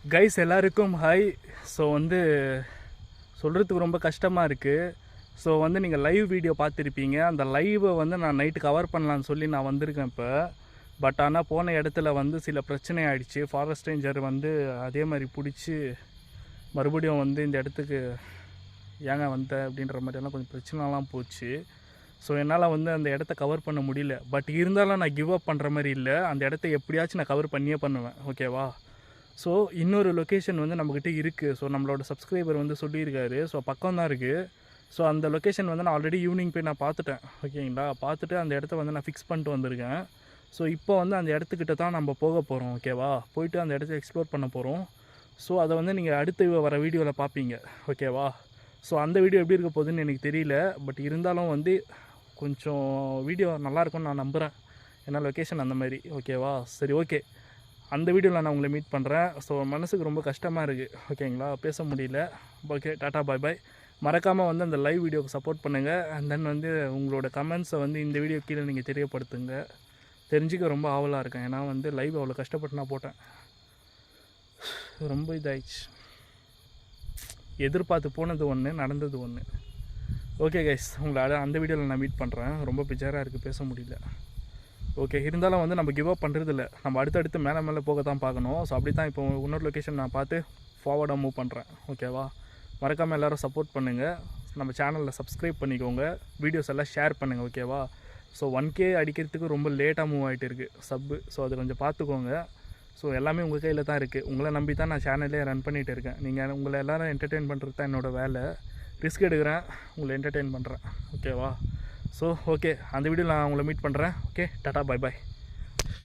Guys எல்லாருக்கும் hi. So வந்து சொல்கிறதுக்கு ரொம்ப கஷ்டமாக இருக்குது. ஸோ வந்து நீங்கள் லைவ் வீடியோ பார்த்துருப்பீங்க. அந்த லைவை வந்து நான் நைட்டு கவர் பண்ணலான்னு சொல்லி நான் வந்திருக்கேன் இப்போ. பட் ஆனால் போன இடத்துல வந்து சில பிரச்சனை ஆகிடுச்சு. ஃபாரஸ்ட் ரேஞ்சர் வந்து அதே மாதிரி பிடிச்சி மறுபடியும் வந்து இந்த இடத்துக்கு ஏங்க வந்த அப்படின்ற மாதிரியெல்லாம் கொஞ்சம் பிரச்சனைலாம் போச்சு. ஸோ என்னால் வந்து அந்த இடத்த கவர் பண்ண முடியல. பட் இருந்தாலும் நான் கிவ் அப் பண்ணுற மாதிரி இல்லை. அந்த இடத்த எப்படியாச்சும் நான் கவர் பண்ணியே பண்ணுவேன், ஓகேவா? ஸோ இன்னொரு லொக்கேஷன் வந்து நம்மக்கிட்ட இருக்குது. ஸோ நம்மளோட சப்ஸ்கிரைபர் வந்து சொல்லியிருக்காரு. ஸோ பக்கம் தான் இருக்குது. ஸோ அந்த லொக்கேஷன் வந்து நான் ஆல்ரெடி ஈவினிங் போய் நான் பார்த்துட்டேன், ஓகேங்களா? பார்த்துட்டு அந்த இடத்த வந்து நான் ஃபிக்ஸ் பண்ணிட்டு வந்திருக்கேன். ஸோ இப்போ வந்து அந்த இடத்துக்கிட்ட தான் நம்ம போக போகிறோம், ஓகேவா? போயிட்டு அந்த இடத்த எக்ஸ்ப்ளோர் பண்ண போகிறோம். ஸோ அதை வந்து நீங்கள் அடுத்து வர வீடியோவில் பார்ப்பீங்க, ஓகேவா? ஸோ அந்த வீடியோ எப்படி இருக்க போகுதுன்னு எனக்கு தெரியல. பட் இருந்தாலும் வந்து கொஞ்சம் வீடியோ நல்லாயிருக்கும்னு நான் நம்புகிறேன். ஏன்னா லொக்கேஷன் அந்த மாதிரி, ஓகேவா? சரி, ஓகே. அந்த வீடியோவில் நான் உங்களை மீட் பண்ணுறேன். ஸோ மனசுக்கு ரொம்ப கஷ்டமாக இருக்குது, ஓகேங்களா? பேச முடியல. ஓகே, டாட்டா, பாய் பாய். மறக்காமல் வந்து அந்த லைவ் வீடியோவுக்கு சப்போர்ட் பண்ணுங்கள். அண்ட் தென் வந்து உங்களோட கமெண்ட்ஸை வந்து இந்த வீடியோ கீழே நீங்கள் தெரியப்படுத்துங்க. தெரிஞ்சுக்க ரொம்ப ஆவலாக இருக்கேன். ஏன்னா வந்து லைவ் அவ்வளோ கஷ்டப்பட்டு நான் போட்டேன். ரொம்ப இதாகிடுச்சு. எதிர்பார்த்து போனது ஒன்று, நடந்தது ஒன்று. ஓகே கைஸ், உங்களை அந்த வீடியோவில் நான் மீட் பண்ணுறேன். ரொம்ப பிஜாராக இருக்குது, பேச முடியல. ஓகே, இருந்தாலும் வந்து நம்ம கிவ் அப் பண்ணுறது இல்லை. நம்ம அடுத்தடுத்து மேலே மேலே போக தான் பார்க்கணும். ஸோ அப்படி தான் இப்போ இன்னொரு லொக்கேஷன் நான் பார்த்து ஃபார்வர்டாக மூவ் பண்ணுறேன், ஓகேவா? மறக்காமல் எல்லோரும் சப்போர்ட் பண்ணுங்கள். நம்ம சேனலில் சப்ஸ்கிரைப் பண்ணிக்கோங்க. வீடியோஸ் எல்லாம் ஷேர் பண்ணுங்கள், ஓகேவா? ஸோ 1K அடிக்கிறதுக்கு ரொம்ப லேட்டாக மூவ் ஆகிட்டு இருக்குது சப்பு. ஸோ அது கொஞ்சம் பார்த்துக்கோங்க. ஸோ எல்லாமே உங்கள் கையில் தான் இருக்குது. உங்களை நம்பி தான் நான் சேனலே ரன் பண்ணிகிட்டு இருக்கேன். நீங்கள் உங்களை எல்லோரும் என்டர்டெயின் பண்ணுறது தான் என்னோடய வேலை. ரிஸ்க் எடுக்கிறேன், உங்களை என்டர்டெயின் பண்ணுறேன், ஓகேவா? ஸோ ஓகே, அந்த வீடியோவில் நான் உங்களை மீட் பண்ணுறேன். ஓகே, டாட்டா, பாய் பாய்.